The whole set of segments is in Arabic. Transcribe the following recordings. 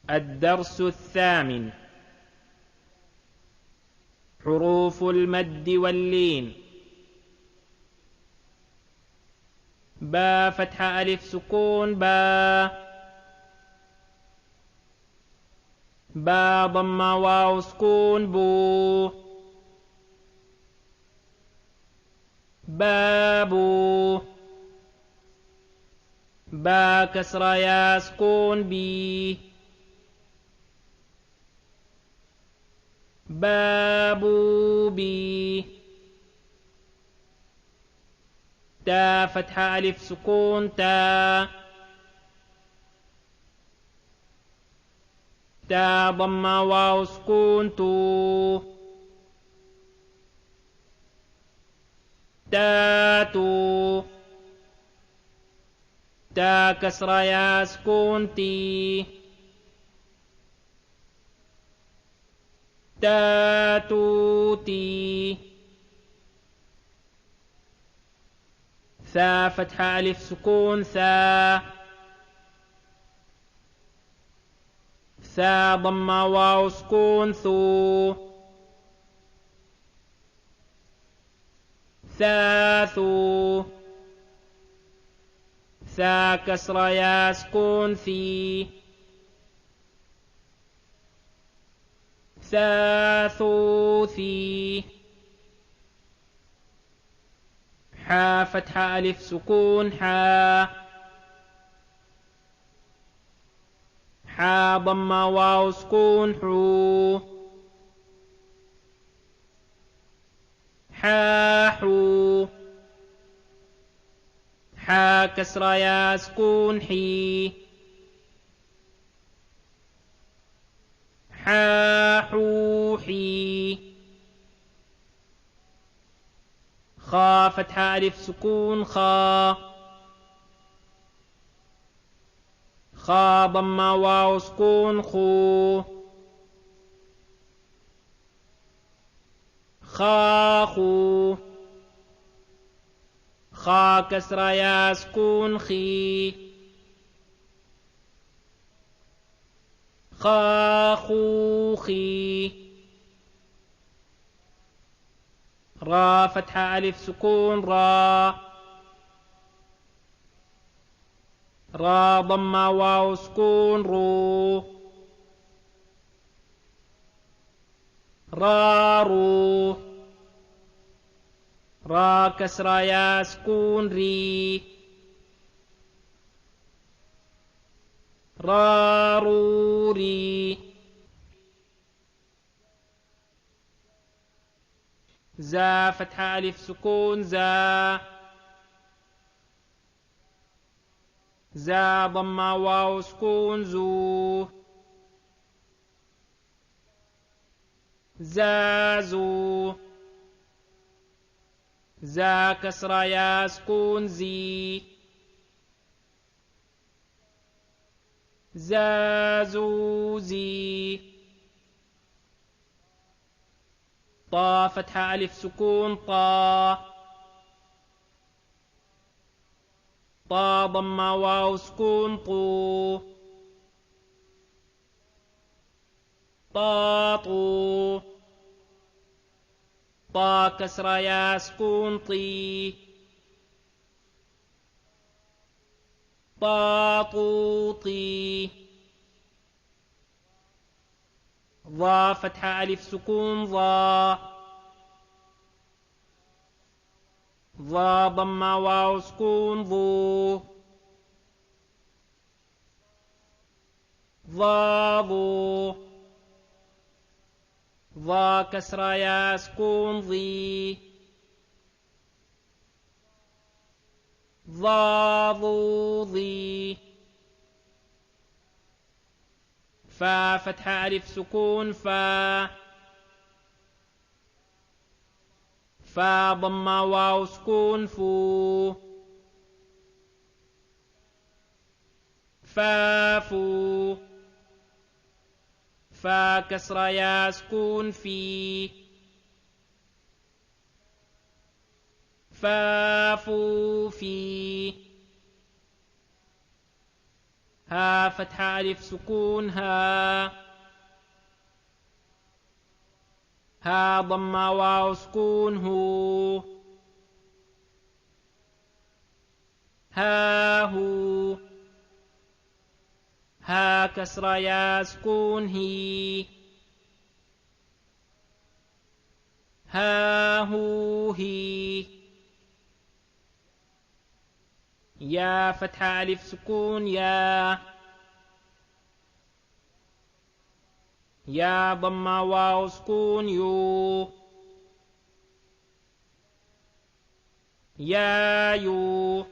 الدرس الثامن. حروف المد واللين. با فتحة ألف سكون با. با ضمة واو سكون بو. بابو. با كسرة يا سكون بي. بابو بي. تا فتحة ألف سكون تا. تا ضمة واو سكون تو. تاتو. تا كسرة يا سكون تي. تاتوتي. ثا فتحة ألف سكون ثا. ثا ضمة واو سكون ثو. ثاثو. ثا كسرة يا سكون ثي. ثاثوثي. حا فتحة ألف سكون حا. حا ضمة واو سكون حو. حاحو. حا كسرة يا سكون حي. حاحوحي. خا فتحة ألف سكون خا. خا ضمة واو سكون خو. خاخو. خا كسرة يا سكون خي. خاخوخي. را فتحة ألف سكون را. را ضمة واو سكون رو. رارو. را كسرة يا سكون ري. راروري. زا فتحة ألف سكون زا. زا ضمة واو سكون زو. زازو. زا كسرة يا سكون زي. زازوزي. طا فتحة ألف سكون طا. طا ضمة واو سكون طو. طاطو. طا كسرة يا سكون طي. طاطوطي. ضا فتحة ألف سكون ضا. ضا ضمة واو سكون ضو. ضاضو. ضا كسرة يا سكون ضي. ضاضوضي. فا فتحة ألف سكون فا. فا ضمة واو سكون فو. فافو. فا كسرة يا سكون في. فافو في. ها فتحة ألف سكون ها. ها ضمة واو سكون هو. ها هو. ها كسرة يا سكون هي. ها هو هي. يا فتحة ألف سكون يا. يا ضمة واو سكون يو. يا يو.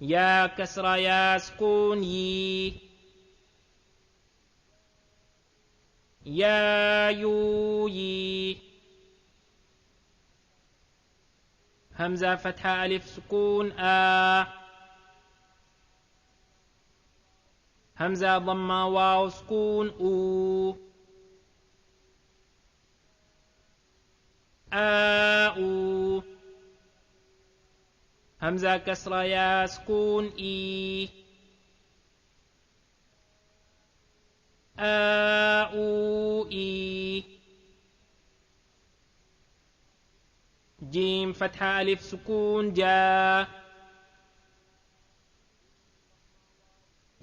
يا كسرة يا سكون يي. يا يو يي. همزة فتحة ألف سكون آ. همزة ضمة واو سكون أو. آو. همزة كسرة يا سكون إي. آو إي. جيم فتحة ألف سكون جا.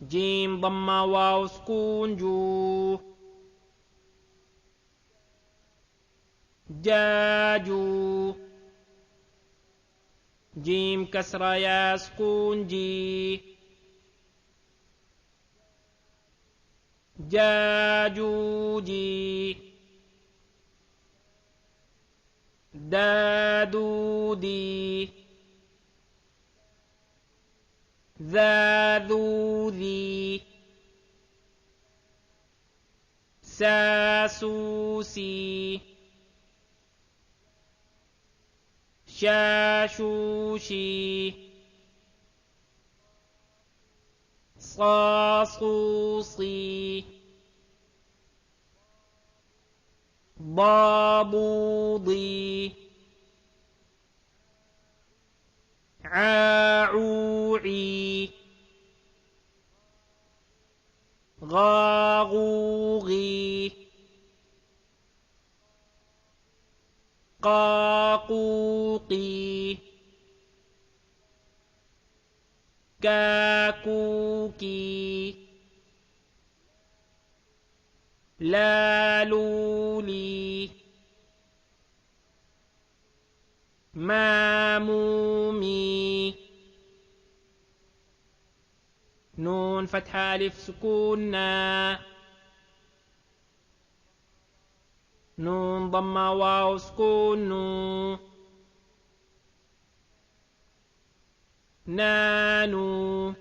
جيم ضمة واو سكون جو. جاجو. جيم كسرة يا سكون جي. جاجوجي. دادودي. ذاذوذي. ساسوسي. شاشوشي. صاصوصي. ضابوضي. عاعوعي. غاغوغي. قاقوقي. كاكوكي. لالولي. مامومي. نون فتحة ألف سكون نا. نون ضمة واو سكون نو. نانو.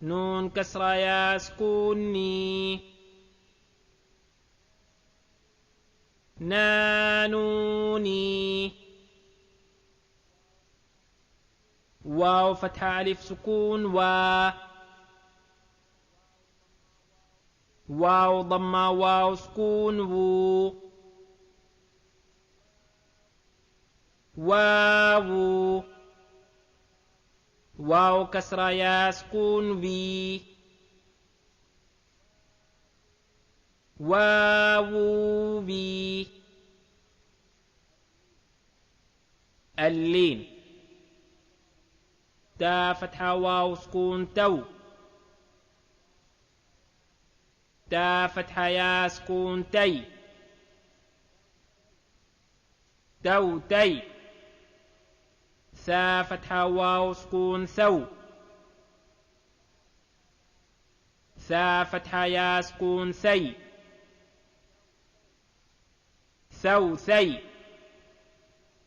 نون كسرة يا سكون ني. نانوني. واو فتحة ألف سكون وا. واو ضمة واو سكون وو. واو. واو كسرة يا سكون بي. واو بي. اللين. تا فتحة واو سكون تو. تا فتحة يا سكون تي. تو تي. ثا فتحة واو سكون ثو. ثا فتحة يا سكون ثي. ثو ثي.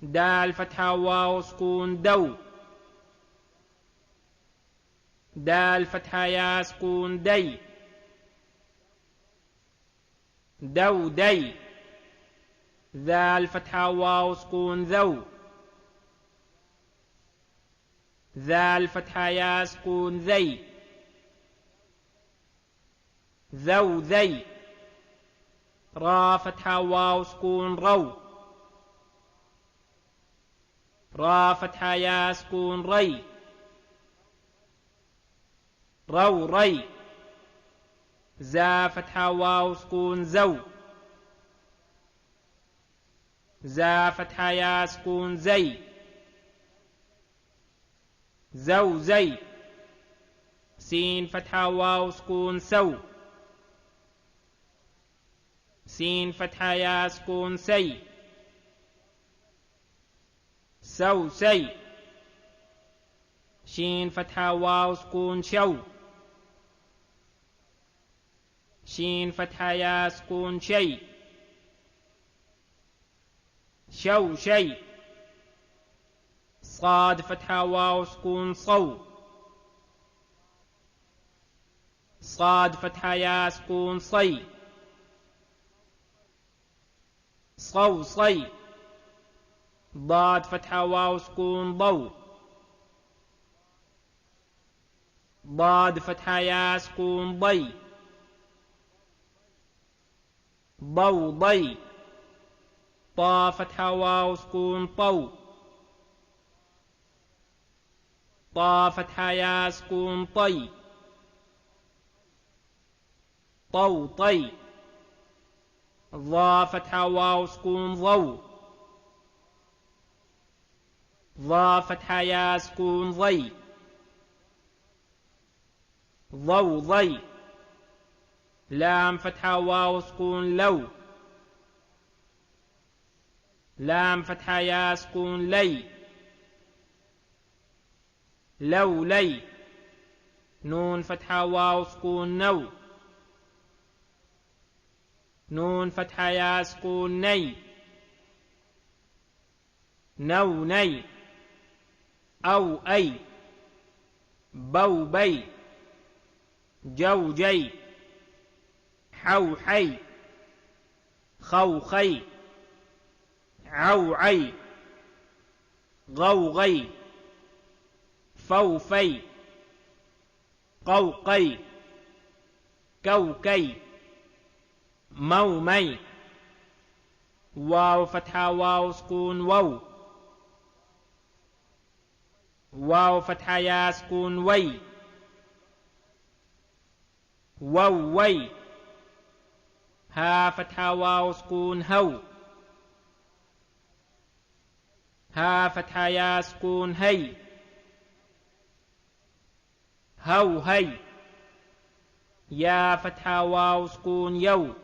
دال فتحة واو سكون دو. دال فتحة يا سكون دي. دو دي. ذال فتحة واو سكون ذو. ذال فتحة يا سكون ذي. ذو ذي. را فتحة واو سكون رو. را فتحة يا سكون ري. رو ري زا فتحة واو سكون زو زا فتحة يا سكون زي زو زي سين فتحة واو سكون سو سين فتحة يا سكون سي سو سي شين فتحة واو سكون شو شين فتحة يا سكون شي شو شي صاد فتحة واو سكون صو صاد فتحة يا سكون صي صو صي ضاد فتحة واو سكون ضو ضاد فتحة يا سكون ضي ضو ضي طا فتحة واو سكون طو طا فتحة يا سكون طي طو طي ضا فتحة واو سكون ضو ضا فتحة يا سكون ضي ضو ضي لام فتحة واو سكون لو لام فتحة يا سكون لي لو لي نون فتحة واو سكون نو نون فتحة يا سكون ني نو ني أو أي بو بي جو جي حو حي خو خي عو عي غو غي فو في قو قي كو كي مو مي واو فتحة واو سكون وو واو فتحة يا سكون وي وو وي ها فتحة واو سكون هو ها فتحة يا سكون هي هو هي يا فتحة واو سكون يو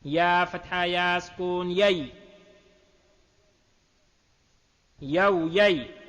يا فتحة يا سكون يي يو يي